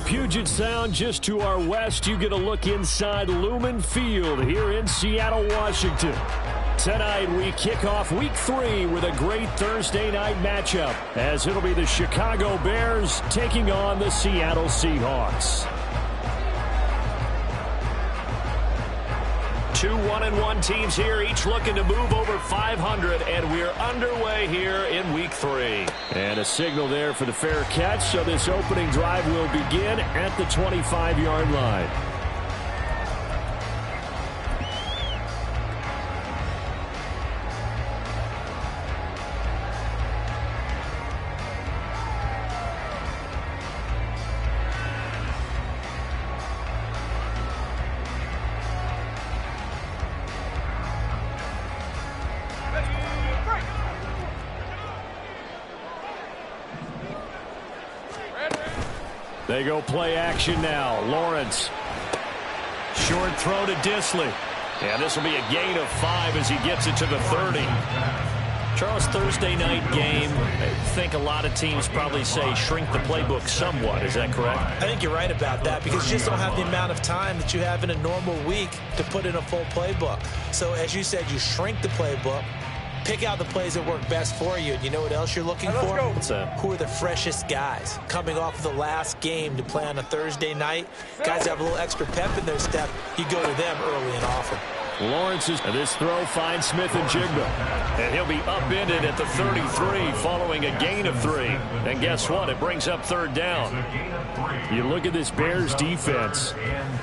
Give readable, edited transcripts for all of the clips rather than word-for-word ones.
Puget Sound just to our west. You get a look inside Lumen Field here in Seattle, Washington. Tonight we kick off week 3 with a great Thursday night matchup, as it'll be the Chicago Bears taking on the Seattle Seahawks. 2 1-1 teams here, each looking to move over 500, and we're underway here in week 3. And a signal there for the fair catch, so this opening drive will begin at the 25-yard line. They go play action now. Lawrence. Short throw to Disley. And this will be a gain of 5 as he gets it to the 30. Charles, Thursday night game, I think a lot of teams probably say shrink the playbook somewhat. Is that correct? I think you're right about that because you just don't have the amount of time that you have in a normal week to put in a full playbook. So as you said, you shrink the playbook. Pick out the plays that work best for you. And you know what else you're looking for? What's that? Who are the freshest guys coming off of the last game to play on a Thursday night? Guys have a little extra pep in their step. You go to them early and often. Lawrence is, and this throw finds Smith and Jigba. And he'll be upended at the 33 following a gain of 3. And guess what? It brings up 3rd down. You look at this Bears defense.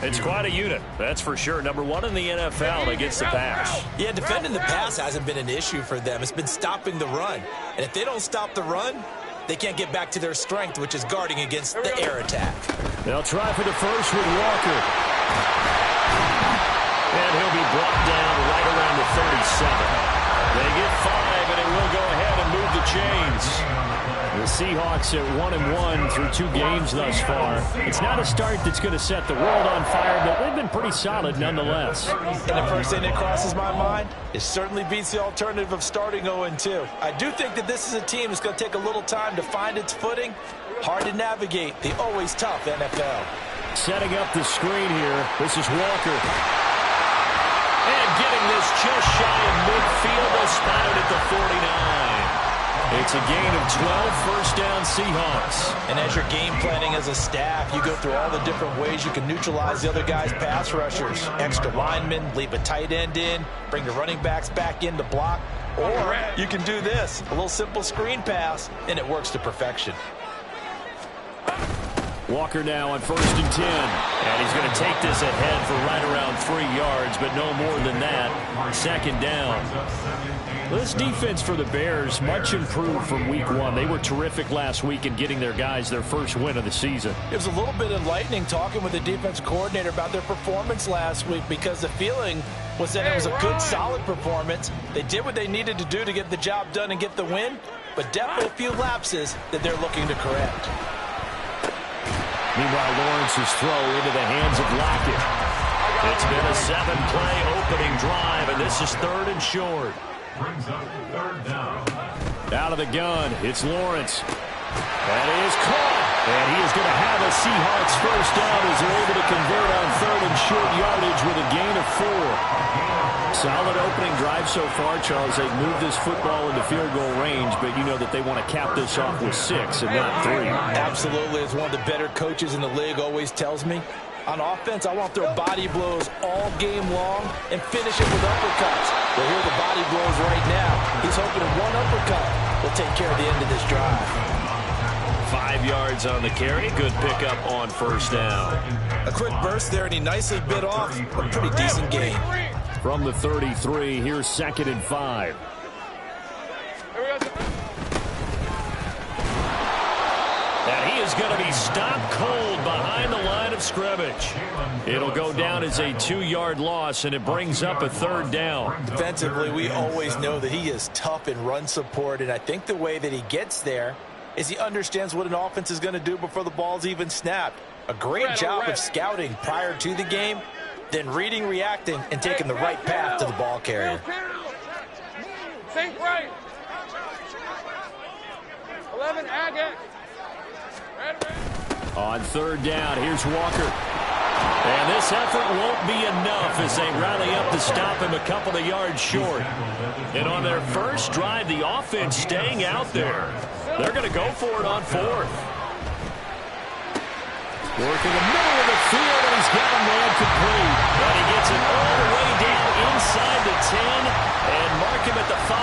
It's quite a unit, that's for sure. Number 1 in the NFL against the pass. Yeah, defending the pass hasn't been an issue for them. It's been stopping the run. And if they don't stop the run, they can't get back to their strength, which is guarding against the air attack. They'll try for the first with Walker. And he'll be brought down right around the 37. They get 5, and it will go ahead and move the chains. The Seahawks at 1-1 through 2 games thus far. It's not a start that's going to set the world on fire, but they've been pretty solid nonetheless. And the first thing that crosses my mind, it certainly beats the alternative of starting 0-2. I do think that this is a team that's going to take a little time to find its footing. Hard to navigate the always tough NFL. Setting up the screen here. This is Walker. And getting this just shy of midfield. They'll spot it at the 49. It's a gain of 12, first down Seahawks. And as you're game planning as a staff, you go through all the different ways you can neutralize the other guy's pass rushers. Extra linemen, leave a tight end in, bring the running backs back in to block. Or you can do this, a little simple screen pass, and it works to perfection. Walker now on 1st and 10. And he's going to take this ahead for right around 3 yards, but no more than that. 2nd down. This defense for the Bears, much improved from week 1. They were terrific last week in getting their guys their first win of the season. It was a little bit enlightening talking with the defense coordinator about their performance last week because the feeling was that it was a good, solid performance. They did what they needed to do to get the job done and get the win, but definitely a few lapses that they're looking to correct. Meanwhile, Lawrence's throw into the hands of Lockett. It's been a 7-play opening drive, and this is 3rd and short. Out of the gun, it's Lawrence. And he is caught. And he is going to have a Seahawks first down as they're able to convert on 3rd and short yardage with a gain of 4. Solid opening drive so far, Charles. They've moved this football into field goal range, but you know that they want to cap this off with 6 and not 3. Absolutely. As one of the better coaches in the league always tells me, on offense, I want to throw body blows all game long and finish it with uppercuts. Well, here are the body blows right now. He's hoping that one uppercut will take care of the end of this drive. 5 yards on the carry. Good pickup on 1st down. A quick burst there, and he nicely bit off a pretty decent gain. From the 33, here's 2nd and 5. And he is going to be stopped cold behind the line of scrimmage. It'll go down as a 2-yard loss, and it brings up a 3rd down. Defensively, we always know that he is tough in run support, and I think the way that he gets there is he understands what an offense is going to do before the ball's even snapped. A great job of scouting prior to the game, then reading, reacting, and taking the right path to the ball carrier. Think right. 11, Agate. Red. On third down, here's Walker. And this effort won't be enough as they rally up to stop him a couple of yards short. And on their first drive, the offense staying out there. They're going to go for it on fourth. Working the middle of the field, and he's got a man complete. But he gets it all the way down inside the 10 and mark him at the 5.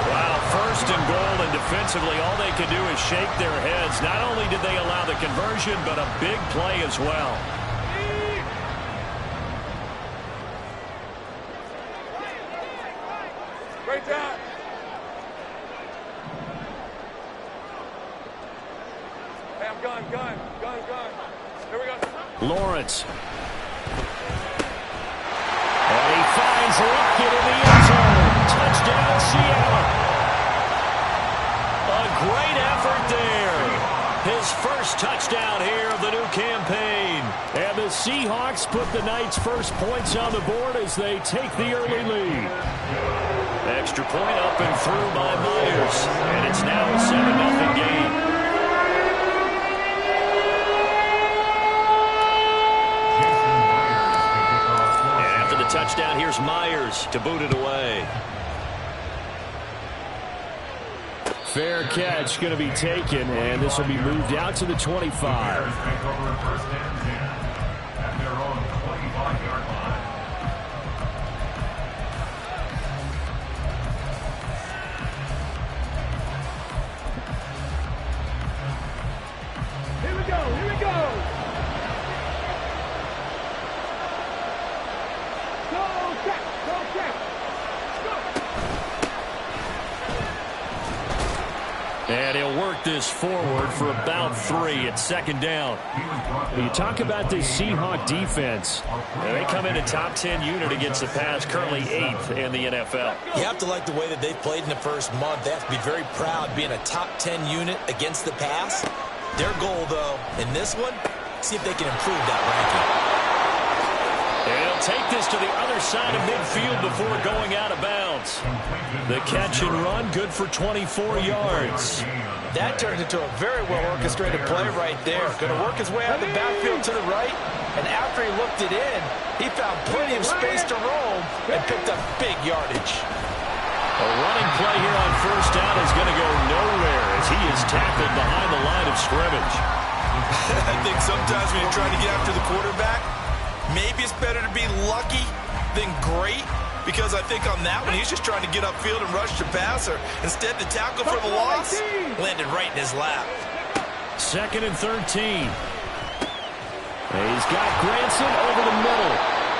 Wow, first and goal, and defensively all they could do is shake their heads. Not only did they allow the conversion, but a big play as well. Great job. Hey, I'm gun. Here we go. Lawrence. And he finds Lockett in the end zone. Touchdown, Seattle. A great effort there. His first touchdown here of the new campaign. And the Seahawks put the Knights' first points on the board as they take the early lead. Extra point up and through by Myers. And it's now a 7-0 game. Touchdown, here's Myers to boot it away. Fair catch going to be taken, and this will be moved out to the 25. Here we go. And he'll work this forward for about 3. It's second down. You talk about this Seahawk defense. They come in a top 10 unit against the pass, currently 8th in the NFL. You have to like the way that they've played in the first month. They have to be very proud being a top 10 unit against the pass. Their goal, though, in this one, see if they can improve that ranking. And he'll take this to the other side of midfield before going out of bounds. The catch and run, good for 24 yards. That turned into a very well-orchestrated play right there. Going to work his way out of the backfield to the right, and after he looked it in, he found plenty of space to roam and picked up big yardage. A running play here on first down is going to go nowhere as he is tackled behind the line of scrimmage. I think sometimes when you're trying to get after the quarterback, maybe it's better to be lucky than great, because I think on that one, he's just trying to get upfield and rush the passer. Instead, the tackle for the loss landed right in his lap. Second and 13. He's got Granson over the middle.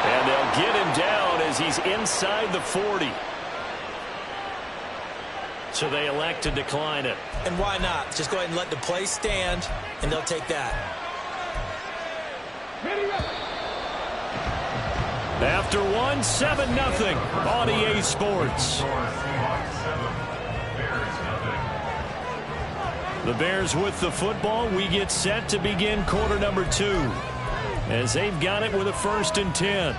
And they'll get him down as he's inside the 40. So they elect to decline it. And why not? Just go ahead and let the play stand, and they'll take that. After one, 7-0 on EA Sports. The Bears with the football. We get set to begin quarter number 2 as they've got it with a 1st and 10.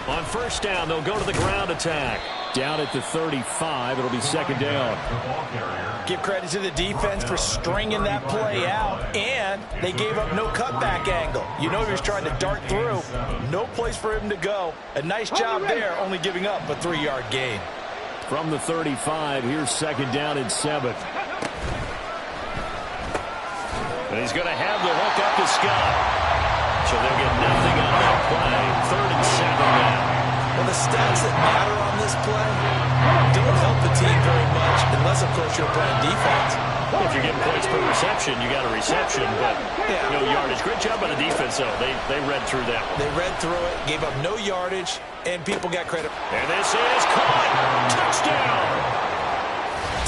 On first down, they'll go to the ground attack. Down at the 35, it'll be second down. Give credit to the defense for stringing that play out, and they gave up no cutback angle. You know he was trying to dart through. No place for him to go. A nice job there, only giving up a 3-yard gain. From the 35, here's second down and 7. And he's going to have the hook up to Scott. So they'll get nothing on that play. 3rd and 7 now. Well, the stats that matter on this play don't help the team very much, unless, of course, you're playing defense. If you're getting points per reception, you got a reception, but no yardage. Great job by the defense, though. They read through that one. They read through it, gave up no yardage, and people got credit. And this is caught. Touchdown.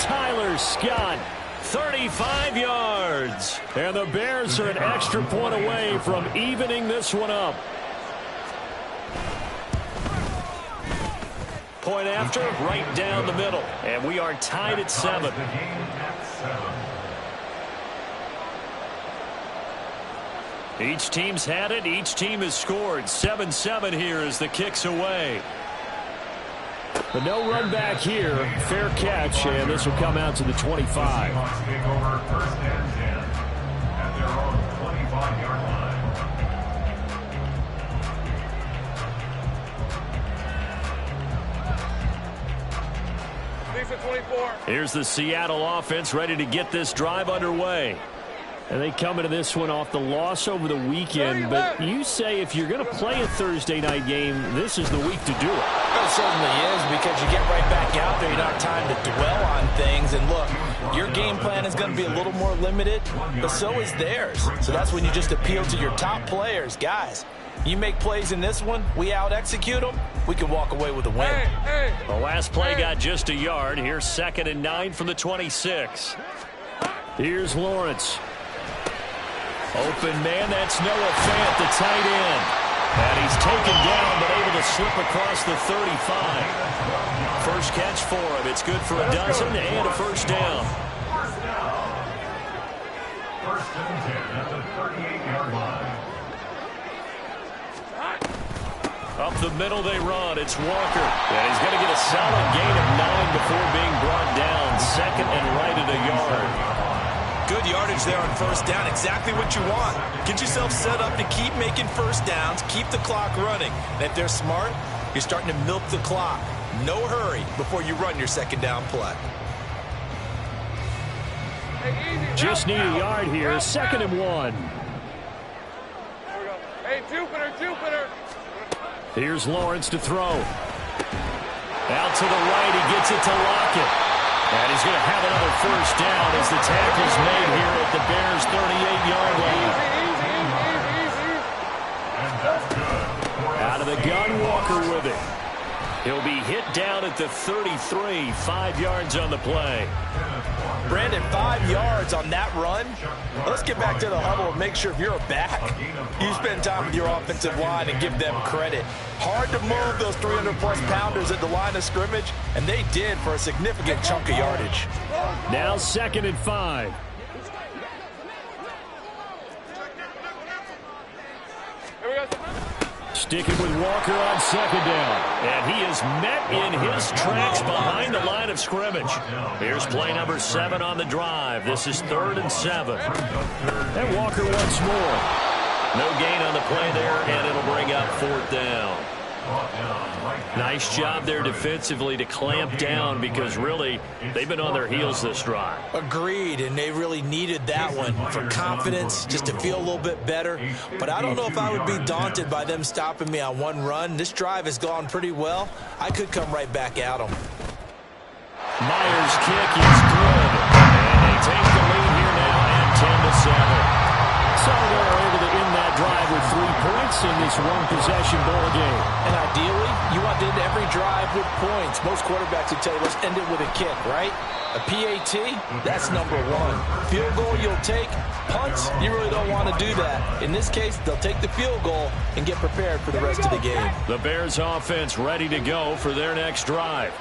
Tyler Scott, 35 yards. And the Bears are an extra point away from evening this one up. Point after, right down the middle. And we are tied at 7. Each team's had it. Each team has scored. 7-7 here as the kick's away. But no run back here. Fair catch, and this will come out to the 25. Here's the Seattle offense ready to get this drive underway. And they come into this one off the loss over the weekend. But you say if you're going to play a Thursday night game, this is the week to do it. It certainly is, because you get right back out there. You don't have time to dwell on things. And look, your game plan is going to be a little more limited, but so is theirs. So that's when you just appeal to your top players. Guys, you make plays in this one, we out-execute them, we can walk away with a win. The last play got just a yard. Here's 2nd and 9 from the 26. Here's Lawrence. Open man, that's Noah Fant, the tight end. And he's taken down, but able to slip across the 35. First catch for him. It's good for a dozen and a first down. First and 10 at the 38-yard line. Up the middle they run. It's Walker. And he's going to get a solid gain of 9 before being brought down. 2nd and right at a yard. Good yardage there on first down. Exactly what you want. Get yourself set up to keep making first downs, keep the clock running. And if they're smart, you're starting to milk the clock. No hurry before you run your second down play. Just need a yard here. 2nd and 1. Hey, Jupiter. Here's Lawrence to throw. Out to the right, he gets it to Lockett. And he's going to have another first down as the tackle's made here at the Bears' 38-yard line. Out of the gun, Walker with it. He'll be hit down at the 33, 5 yards on the play. Brandon, 5 yards on that run. Let's get back to the huddle and make sure if you're a back, you spend time with your offensive line and give them credit. Hard to move those 300-plus pounders at the line of scrimmage, and they did for a significant chunk of yardage. Now 2nd and 5. Sticking with Walker on 2nd down. And he is met in his tracks behind the line of scrimmage. Here's play number 7 on the drive. This is 3rd and 7. And Walker once more. No gain on the play there, and it'll bring up 4th down. Nice job there defensively to clamp down, because really they've been on their heels this drive. Agreed, and they really needed that one for confidence, just to feel a little bit better. But I don't know if I would be daunted by them stopping me on one run. This drive has gone pretty well. I could come right back at them. Myers' kick is good, and they take the lead here now at 10-7. So they're able to end that drive with 3 points in this one-possession ball game. And ideally, you want to end every drive with points. Most quarterbacks would tell you, let's end it with a kick, right? A PAT, that's number 1. Field goal you'll take. Punts, you really don't want to do that. In this case, they'll take the field goal and get prepared for the rest of the game. The Bears offense ready to go for their next drive.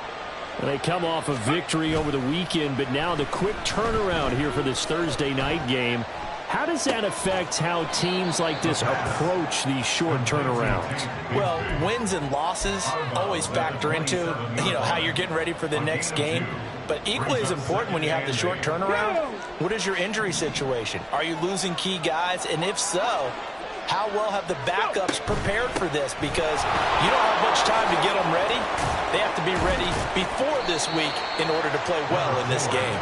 And they come off a victory over the weekend, but now the quick turnaround here for this Thursday night game. How does that affect how teams like this approach these short turnarounds? Well, wins and losses always factor into, how you're getting ready for the next game. But equally as important when you have the short turnaround, what is your injury situation? Are you losing key guys? And if so, how well have the backups prepared for this? Because you don't have much time to get them ready. They have to be ready before this week in order to play well in this game.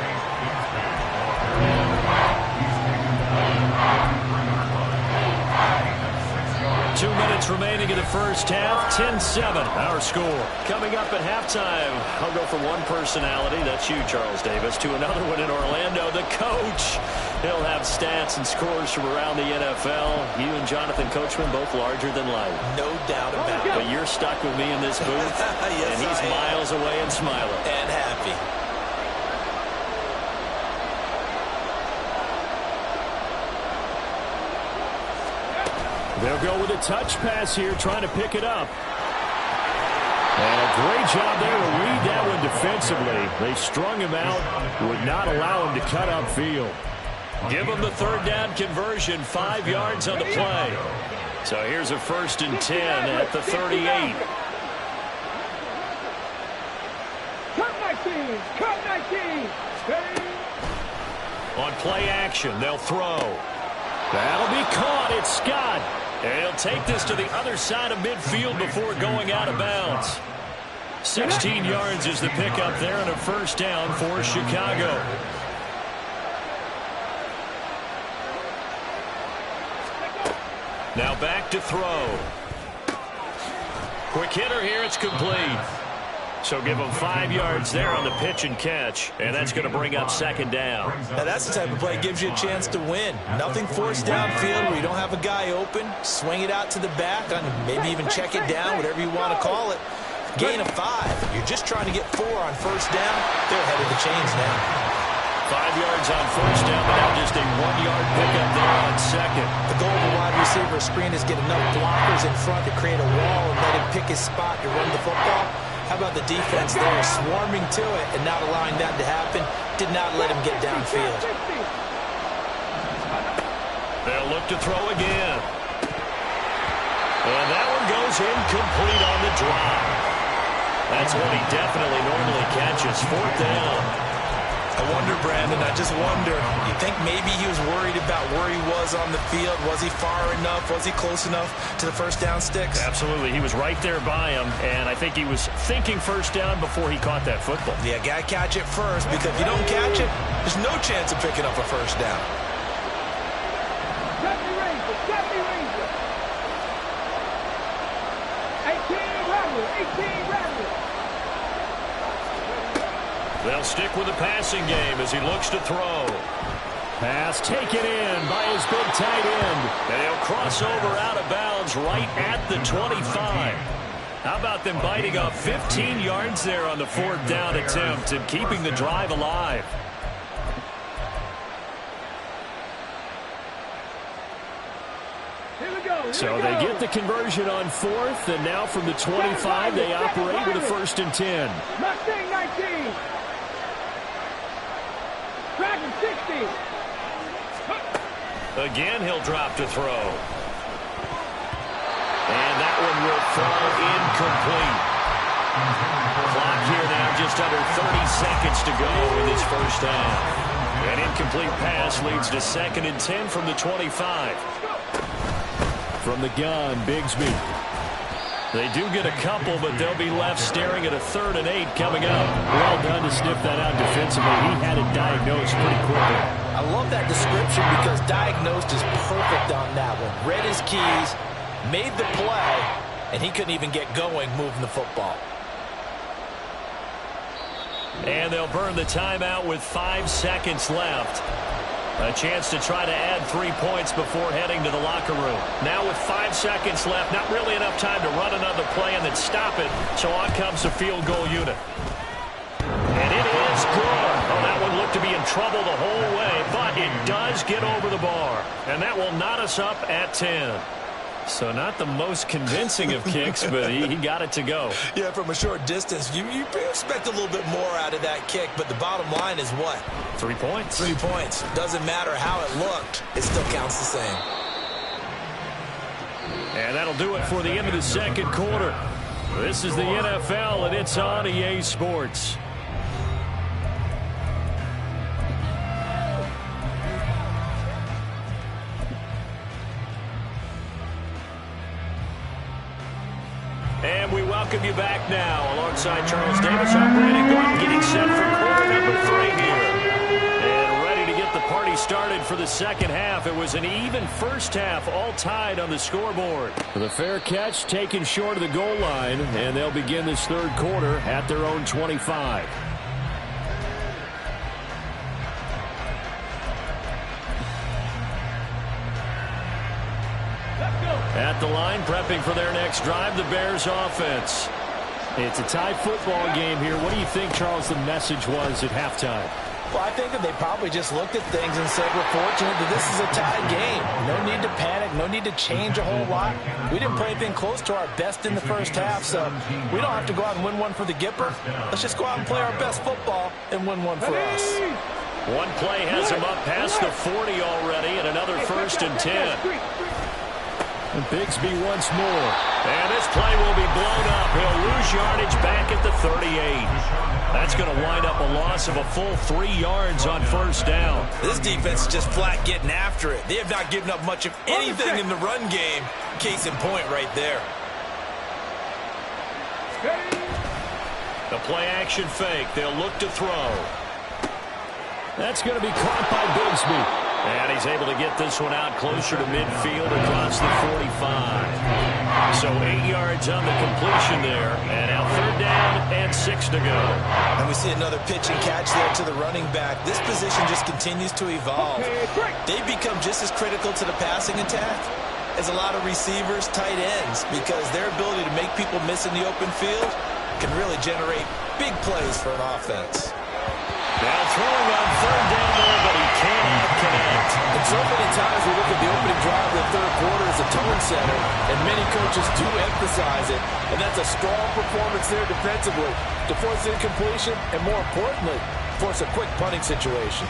2 minutes remaining in the first half. 10-7, our score. Coming up at halftime, I'll go from one personality, that's you, Charles Davis, to another one in Orlando, the coach. He'll have stats and scores from around the NFL. You and Jonathan Coachman, both larger than life. No doubt about it. But you're stuck with me in this booth, yes, and he's miles away and smiling. And happy. They'll go with a touch pass here, trying to pick it up. And a great job there to read that one defensively. They strung him out, would not allow him to cut upfield. Give them the third down conversion, 5 yards on the play. So here's a 1st and 10 at the 38. Cut 19. On play action, they'll throw. That'll be caught. It's Scott. And he'll take this to the other side of midfield before going out of bounds. 16 yards is the pickup there and a 1st down for Chicago. Now back to throw. Quick hitter here. It's complete. So give them 5 yards there on the pitch and catch, and that's going to bring up 2nd down. Now that's the type of play that gives you a chance to win. Nothing forced downfield where you don't have a guy open. Swing it out to the back, maybe even check it down, whatever you want to call it. Gain of 5. You're just trying to get 4 on 1st down. They're ahead of the chains now. 5 yards on 1st down, but now just a 1-yard pickup there on 2nd. The goal of a wide receiver screen is get enough blockers in front to create a wall and let him pick his spot to run the football. How about the defense there, swarming to it and not allowing that to happen? Did not let him get downfield. They'll look to throw again. And that one goes incomplete on the drop. That's what he definitely normally catches. 4th down. I wonder, Brandon, I just wonder, you think maybe he was worried about where he was on the field? Was he far enough? Was he close enough to the 1st down sticks? Absolutely. He was right there by him, and I think he was thinking 1st down before he caught that football. Yeah, got to catch it first, because if you don't catch it, there's no chance of picking up a 1st down. Ranger. 18 Ranger. They'll stick with the passing game as he looks to throw. Pass taken in by his big tight end. And he'll cross over out of bounds right at the 25. How about them biting off 15 yards there on the 4th down attempt and keeping the drive alive? So they get the conversion on 4th, and now from the 25, they operate with a 1st and 10. Mustang 19. Dragon 60. Again, he'll drop to throw. And that one will fall incomplete. Clock here now, just under 30 seconds to go in this 1st half. An incomplete pass leads to 2nd and 10 from the 25. From the gun, Bigsby. They do get a couple, but they'll be left staring at a 3rd and 8 coming up. Well done to sniff that out defensively. He had it diagnosed pretty quickly. I love that description because diagnosed is perfect on that one. Read his keys, made the play, and he couldn't even get going moving the football. And they'll burn the timeout with 5 seconds left. A chance to try to add 3 points before heading to the locker room. Now with 5 seconds left, not really enough time to run another play and then stop it. So on comes the field goal unit. And it is good. Oh, that one looked to be in trouble the whole way, but it does get over the bar. And that will knot us up at 10. So not the most convincing of kicks, but he got it to go. Yeah, from a short distance, you expect a little bit more out of that kick, but the bottom line is what? 3 points. 3 points. Doesn't matter how it looked. It still counts the same. And that'll do it for the end of the 2nd quarter. This is the NFL, and it's on EA Sports. And we welcome you back now. Alongside Charles Davis, I'm Brandon Gordon, getting set for quarter number 3 here. And ready to get the party started for the 2nd half. It was an even 1st half, all tied on the scoreboard. The fair catch taken short of the goal line, and they'll begin this 3rd quarter at their own 25. At the line, prepping for their next drive, the Bears offense. It's a tie football game here. What do you think, Charles, the message was at halftime? Well, I think that they probably just looked at things and said, we're fortunate that this is a tied game. No need to panic, no need to change a whole lot. We didn't play anything close to our best in the 1st half, so we don't have to go out and win one for the Gipper. Let's just go out and play our best football and win one for us. One play has him up past the 40 already, and another 1st and 10. And Bigsby once more. And this play will be blown up. He'll lose yardage back at the 38. That's going to wind up a loss of a full 3 yards on 1st down. This defense is just flat getting after it. They have not given up much of anything in the run game. Case in point right there. The play action fake. They'll look to throw. That's going to be caught by Bigsby. And he's able to get this one out closer to midfield across the 45. So 8 yards on the completion there. And now 3rd down and 6 to go. And we see another pitch and catch there to the running back. This position just continues to evolve. They become just as critical to the passing attack as a lot of receivers, tight ends, because their ability to make people miss in the open field can really generate big plays for an offense. Now throwing on 3rd down there, but he cannot connect. And so many times we look at the opening drive of the 3rd quarter as a tone setter, and many coaches do emphasize it, and that's a strong performance there defensively to force incompletion and, more importantly, force a quick punting situation.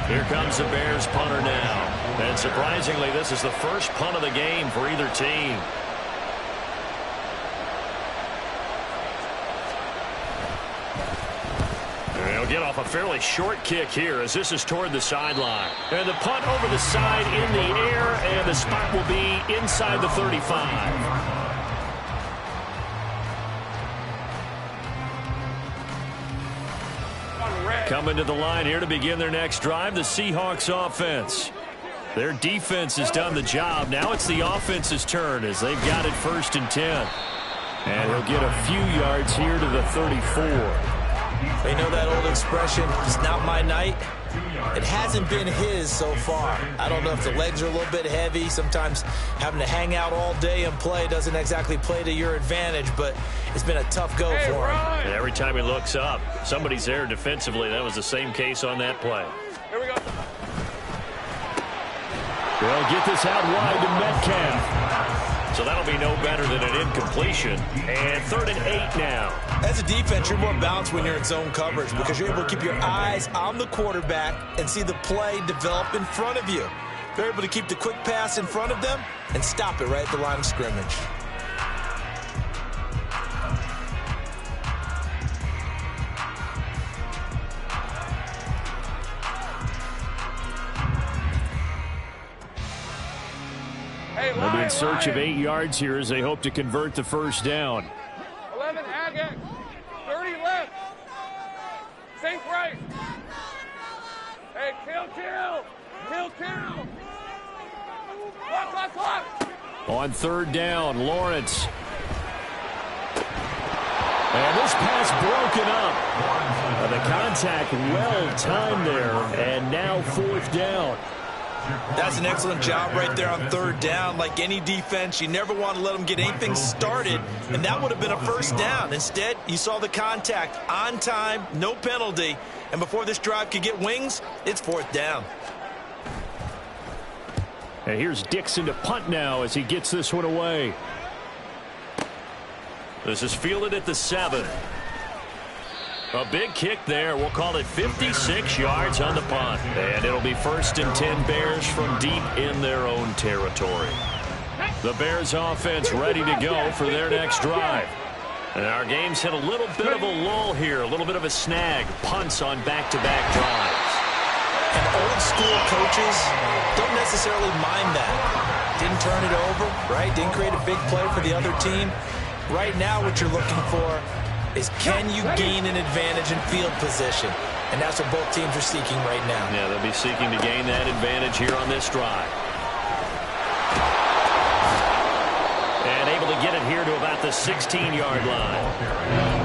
Here comes the Bears punter now. And surprisingly, this is the first punt of the game for either team. They'll get off a fairly short kick here as this is toward the sideline. And the punt over the side in the air, and the spot will be inside the 35. Coming to the line here to begin their next drive, the Seahawks offense. Their defense has done the job. Now it's the offense's turn as they've got it 1st and 10. And he'll get a few yards here to the 34. You know that old expression, it's not my night? It hasn't been his so far. I don't know if the legs are a little bit heavy. Sometimes having to hang out all day and play doesn't exactly play to your advantage, but it's been a tough go for him. And every time he looks up, somebody's there defensively. That was the same case on that play. Here we go. They'll get this out wide to Metcalf. So that'll be no better than an incompletion. And 3rd and 8 now. As a defense, you're more balanced when you're in zone coverage because you're able to keep your eyes on the quarterback and see the play develop in front of you. They're able to keep the quick pass in front of them and stop it right at the line of scrimmage. They'll be in search of 8 yards here as they hope to convert the 1st down. 11 Agate. 30 left. Sink right. Hey, kill. Clock. On 3rd down, Lawrence. And this pass broken up. The contact well timed there, and now 4th down. That's an excellent job right there on 3rd down. Like any defense, you never want to let them get anything started, and that would have been a 1st down. Instead, you saw the contact on time, no penalty, and before this drive could get wings, it's 4th down. And here's Dixon to punt now as he gets this one away. This is fielded at the 7. A big kick there. We'll call it 56 yards on the punt. And it'll be 1st and 10 Bears from deep in their own territory. The Bears offense ready to go for their next drive. And our game's hit a little bit of a lull here, a little bit of a snag. Punts on back-to-back drives. And old school coaches don't necessarily mind that. Didn't turn it over, right? Didn't create a big play for the other team. Right now what you're looking for is can you gain an advantage in field position? And that's what both teams are seeking right now. Yeah, they'll be seeking to gain that advantage here on this drive. And able to get it here to about the 16-yard line.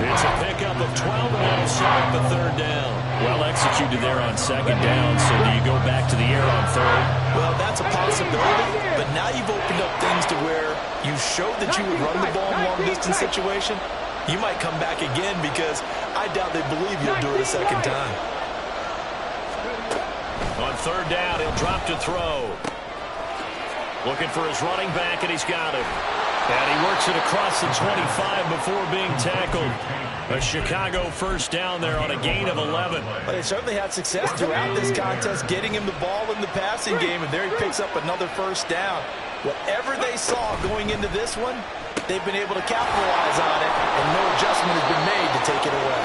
It's a pickup of 12, and that'll set up the 3rd down. Well executed there on 2nd down, so do you go back to the air on 3rd? Well, that's a possibility, but now you've opened up things to where you showed that you would run the ball in a long-distance situation. You might come back again because I doubt they believe you'll do it a 2nd time. On 3rd down, he'll drop to throw. Looking for his running back, and he's got it. And he works it across the 25 before being tackled. A Chicago first down there on a gain of 11. But they certainly had success throughout this contest, getting him the ball in the passing game, and there he picks up another first down. Whatever they saw going into this one, they've been able to capitalize on it, and no adjustment has been made to take it away.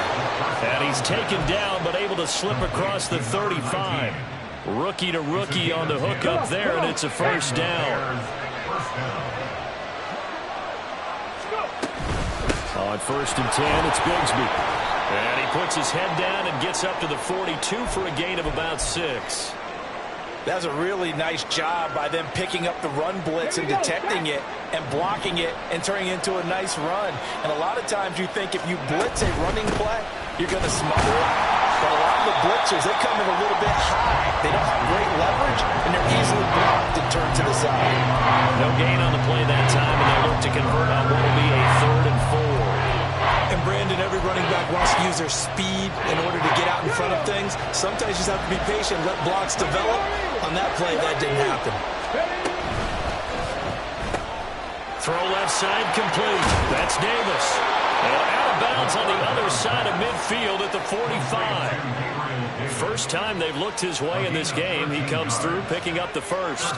And he's taken down, but able to slip across the 35. Rookie to rookie on the hook up there, and it's a first down. On first and 10, it's Bigsby. And he puts his head down and gets up to the 42 for a gain of about 6. That's a really nice job by them picking up the run blitz and detecting it and blocking it and turning it into a nice run. And a lot of times you think if you blitz a running play, you're going to smother it. But a lot of the blitzers, they come in a little bit high. They don't have great leverage, and they're easily blocked and turned to the side. No gain on the play that time, and they look to convert on what will be a 3rd and 4. And Brandon, every running back wants to use their speed in order to get out in front of things. Sometimes you just have to be patient, let blocks develop. On that play, that didn't happen. Throw left side complete. That's Davis. And out of bounds on the other side of midfield at the 45. First time they've looked his way in this game. He comes through picking up the first.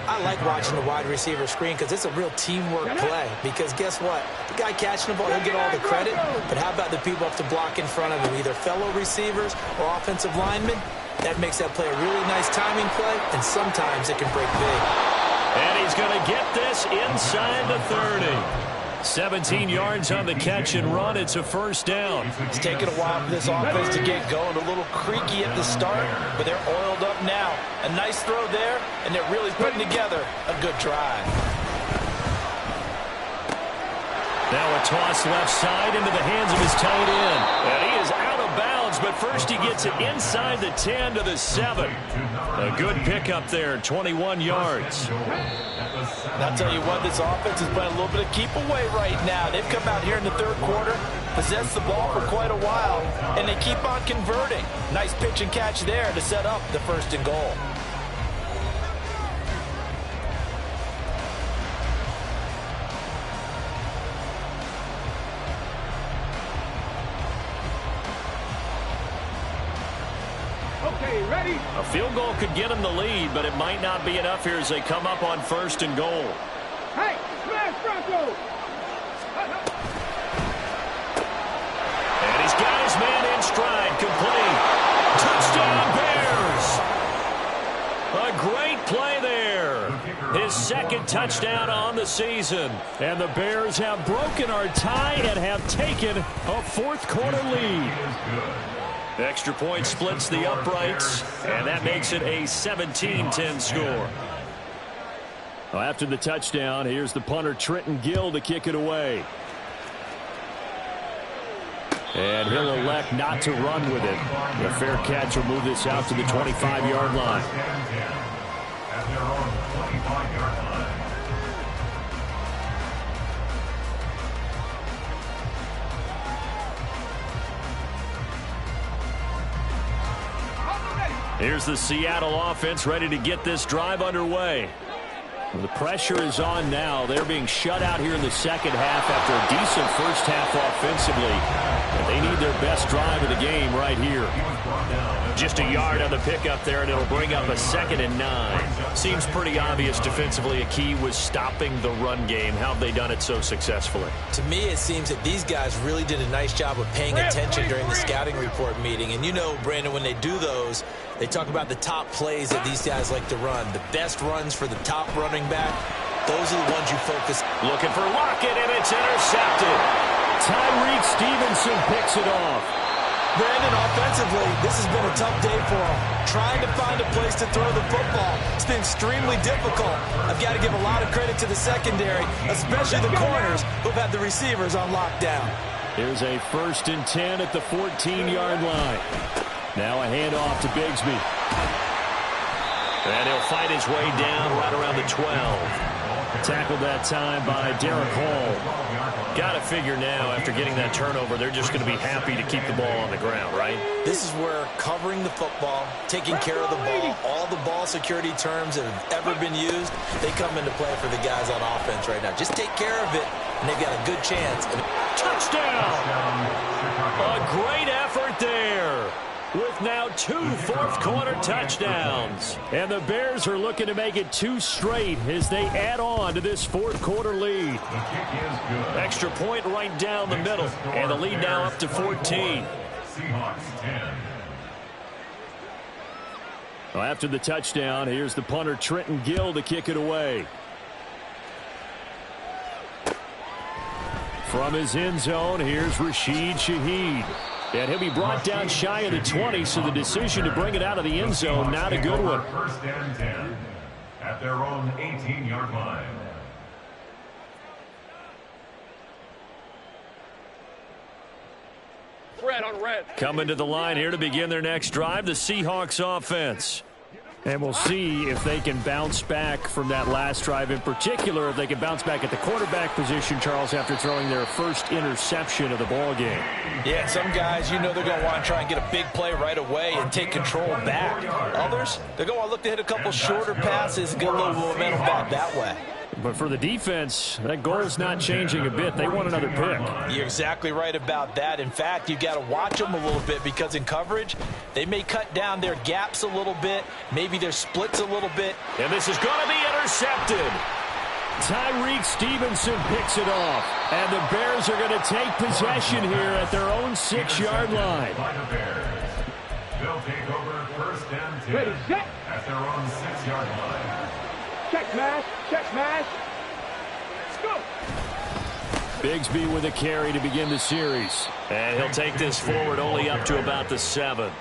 I like watching the wide receiver screen because it's a real teamwork play. Because guess what? The guy catching the ball, he'll get all the credit. But how about the people have to block in front of him, either fellow receivers or offensive linemen? That makes that play a really nice timing play, and sometimes it can break big. And he's going to get this inside the 30. 17 yards on the catch and run. It's a first down. It's taken a while for this offense to get going. A little creaky at the start, but they're oiled up now. A nice throw there, and they're really putting together a good drive. Now a toss left side into the hands of his tight end. And he is out of bounds, but first he gets it inside the 10 to the 7. A good pickup there, 21 yards. And I'll tell you what, this offense is playing a little bit of keep away right now. They've come out here in the third quarter, possessed the ball for quite a while, and they keep on converting. Nice pitch and catch there to set up the first and goal. Ready? A field goal could get them the lead, but it might not be enough here as they come up on first and goal. Hey, smash Bronco! And he's got his man in stride, complete. Touchdown Bears! A great play there. His second touchdown on the season. And the Bears have broken our tie and have taken a fourth quarter lead. Extra point splits the uprights, and that makes it a 17-10 score. Well, after the touchdown, here's the punter Trenton Gill to kick it away. And he'll elect not to run with it. A fair catch will move this out to the 25-yard line. At their own 25-yard line. Here's the Seattle offense ready to get this drive underway. The pressure is on now. They're being shut out here in the second half after a decent first half offensively. And they need their best drive of the game right here. Just a yard on the pickup there, and it'll bring up a 2nd and 9. Seems pretty obvious defensively a key was stopping the run game. How have they done it so successfully? To me, it seems that these guys really did a nice job of paying attention during the scouting report meeting. And you know, Brandon, when they do those, they talk about the top plays that these guys like to run. The best runs for the top running back, those are the ones you focus. Looking for Lockett, and it's intercepted. Tyreek Stevenson picks it off. Brandon, offensively, this has been a tough day for him. Trying to find a place to throw the football. It's been extremely difficult. I've got to give a lot of credit to the secondary, especially the corners who've had the receivers on lockdown. Here's a 1st and 10 at the 14-yard line. Now a handoff to Bigsby. And he'll fight his way down right around the 12. Tackled that time by Derek Hall. Got a figure now, after getting that turnover, they're just going to be happy to keep the ball on the ground, right? This is where covering the football, taking care of the ball, all the ball security terms that have ever been used, they come into play for the guys on offense right now. Just take care of it, and they've got a good chance. Touchdown! A great effort there, with now 2 fourth-quarter touchdowns. And the Bears are looking to make it 2 straight as they add on to this fourth-quarter lead. Extra point right down the middle, and the lead now up to 14. Seahawks 10. Well, after the touchdown, here's the punter Trenton Gill to kick it away. From his end zone, here's Rashid Shaheed. And he'll be brought down shy of the 20, so the decision to bring it out of the end zone, not a good one. First and 10 at their own 18-yard line. Red on red. Coming to the line here to begin their next drive, the Seahawks offense. And we'll see if they can bounce back from that last drive. In particular, if they can bounce back at the quarterback position, Charles, after throwing their first interception of the ball game. Yeah, some guys, you know they're going to want to try and get a big play right away and take control back. Others, they're going to look to hit a couple shorter passes and get a little momentum back that way. But for the defense, that goal's not changing a bit. They want another pick. You're exactly right about that. In fact, you've got to watch them a little bit because in coverage, they may cut down their gaps a little bit, maybe their splits a little bit. And this is going to be intercepted. Tyreek Stevenson picks it off. And the Bears are going to take possession here at their own 6-yard line. By the Bears. They'll take over first and 10 Ready, set. at their own 6-yard line. Check smash. Check smash. Let's go. Bigsby with a carry to begin the series. And he'll take this forward only up to about the 7.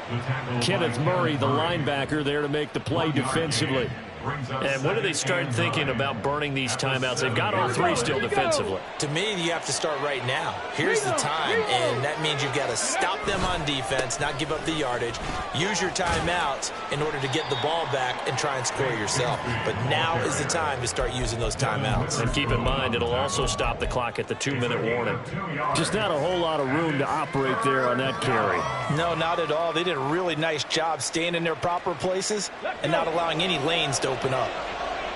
Kenneth Murray, the linebacker, there to make the play defensively. And when do they start thinking about burning these timeouts? They've got all 3 still defensively. To me, you have to start right now. Here's the time, and that means you've got to stop them on defense, not give up the yardage. Use your timeouts in order to get the ball back and try and score yourself. But now is the time to start using those timeouts. And keep in mind, it'll also stop the clock at the 2-minute warning. Just not a whole lot of room to operate there on that carry. No, not at all. They did a really nice job staying in their proper places and not allowing any lanes to open up.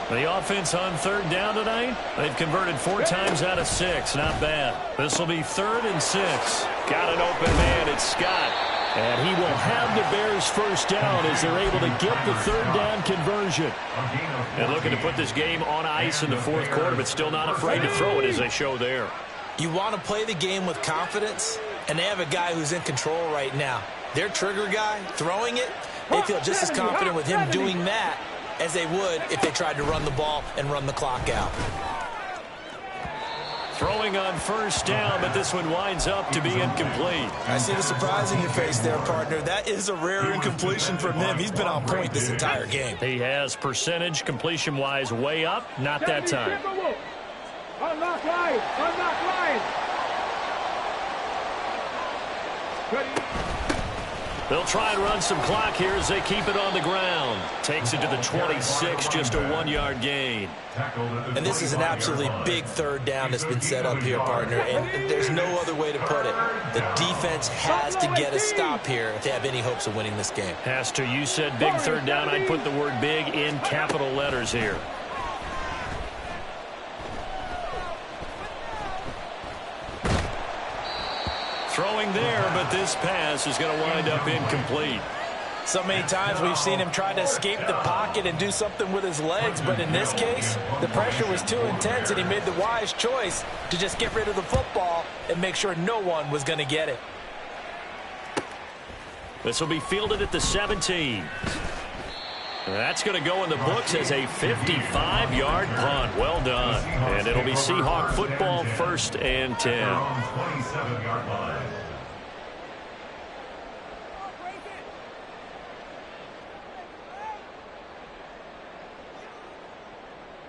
The offense on 3rd down tonight, they've converted 4 times out of 6. Not bad. This will be 3rd and 6. Got an open man. It's Scott. And he will have the Bears first down as they're able to get the 3rd down conversion. And looking to put this game on ice in the 4th quarter, but still not afraid to throw it as they show there. You want to play the game with confidence, and they have a guy who's in control right now. Their trigger guy, throwing it, they feel just as confident with him doing that as they would if they tried to run the ball and run the clock out. Throwing on 1st down, but this one winds up to be incomplete. I see the surprise in your face there, partner. That is a rare incompletion from him. He's been on point this entire game. He has percentage completion-wise way up. Not that time. Unlock line. Unlock line. Ready. They'll try and run some clock here as they keep it on the ground. Takes it to the 26, just a 1-yard gain. And this is an absolutely big 3rd down that's been set up here, partner, and there's no other way to put it. The defense has to get a stop here if they have any hopes of winning this game. Has to. You said big 3rd down. I'd put the word big in capital letters here. Throwing there, but this pass is going to wind up incomplete. So many times we've seen him try to escape the pocket and do something with his legs, but in this case, the pressure was too intense and he made the wise choice to just get rid of the football and make sure no one was going to get it. This will be fielded at the 17. That's going to go in the books as a 55-yard punt. Well done. And it'll be Seahawk football 1st and 10. 27-yard line.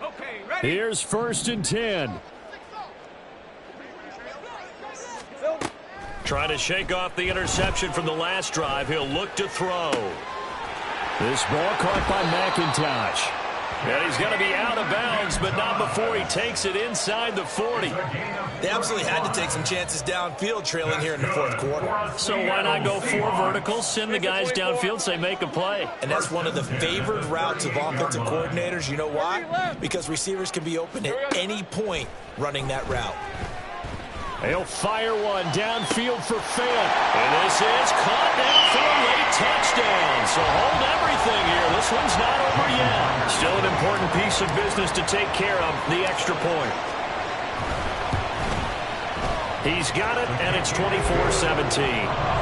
Okay, ready. Here's 1st and 10. Trying to shake off the interception from the last drive. He'll look to throw. This ball caught by McIntosh. And he's going to be out of bounds, but not before he takes it inside the 40. They absolutely had to take some chances downfield trailing here in the fourth quarter. So why not go 4 verticals, send the guys downfield, say make a play. And that's one of the favored routes of offensive coordinators. You know why? Because receivers can be open at any point running that route. He'll fire one downfield for Fant. And this is caught down for a late touchdown. So hold everything here. This one's not over yet. Still an important piece of business to take care of, the extra point. He's got it, and it's 24-17.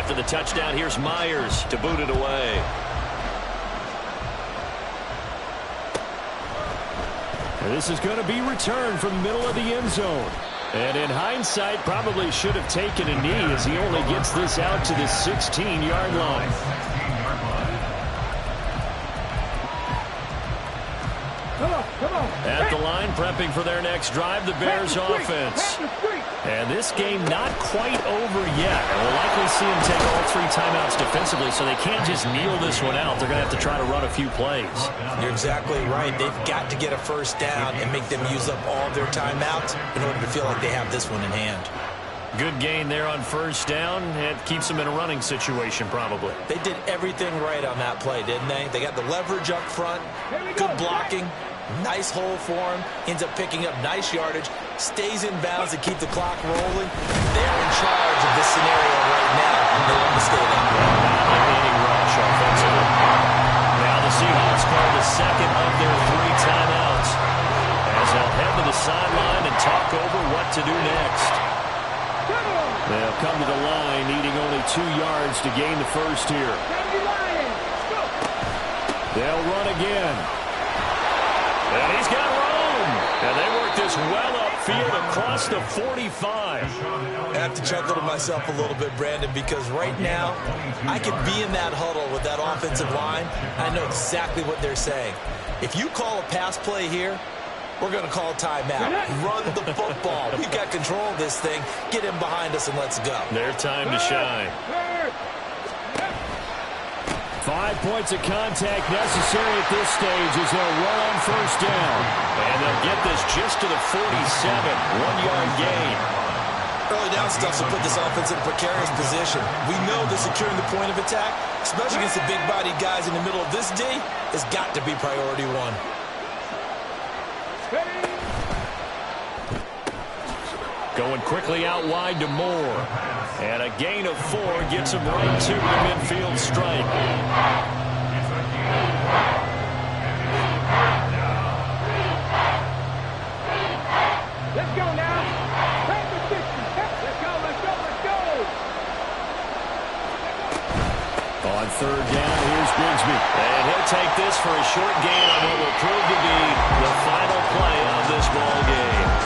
The touchdown, here's Myers to boot it away. And this is going to be returned from the middle of the end zone. And in hindsight, probably should have taken a knee as he only gets this out to the 16-yard line. At the line, prepping for their next drive, the Bears offense. And this game not quite over yet. And we'll likely see them take all 3 timeouts defensively, so they can't just kneel this one out. They're going to have to try to run a few plays. You're exactly right. They've got to get a first down and make them use up all their timeouts in order to feel like they have this one in hand. Good gain there on first down. It keeps them in a running situation, probably. They did everything right on that play, didn't they? They got the leverage up front, good blocking, nice hole for him, ends up picking up nice yardage, stays in bounds to keep the clock rolling. They're in charge of this scenario right now, and they want to stay that way. Not like any rush offensively. Now the Seahawks call the second of their 3 timeouts as they'll head to the sideline and talk over what to do next. They'll come to the line, needing only 2 yards to gain the first here. They'll run again. And he's got room. And they work this well upfield across the 45. I have to chuckle to myself a little bit, Brandon, because right now I could be in that huddle with that offensive line. I know exactly what they're saying. If you call a pass play here, we're going to call timeout. Run the football. We've got control of this thing. Get him behind us and let's go. Their time to shine. 5 points of contact necessary at this stage as they'll run on first down. And they'll get this just to the 47. 1-yard gain. Early down stuff will put this offense in a precarious position. We know that securing the point of attack, especially against the big-bodied guys in the middle of this D, has got to be priority 1. Going quickly out wide to Moore. And a gain of 4 gets him right to the midfield stripe. Let's go now. Back to 60. Let's go, let's go, let's go. On third down, here's Bigsby. And he'll take this for a short gain on what will prove to be the final play of this ball game.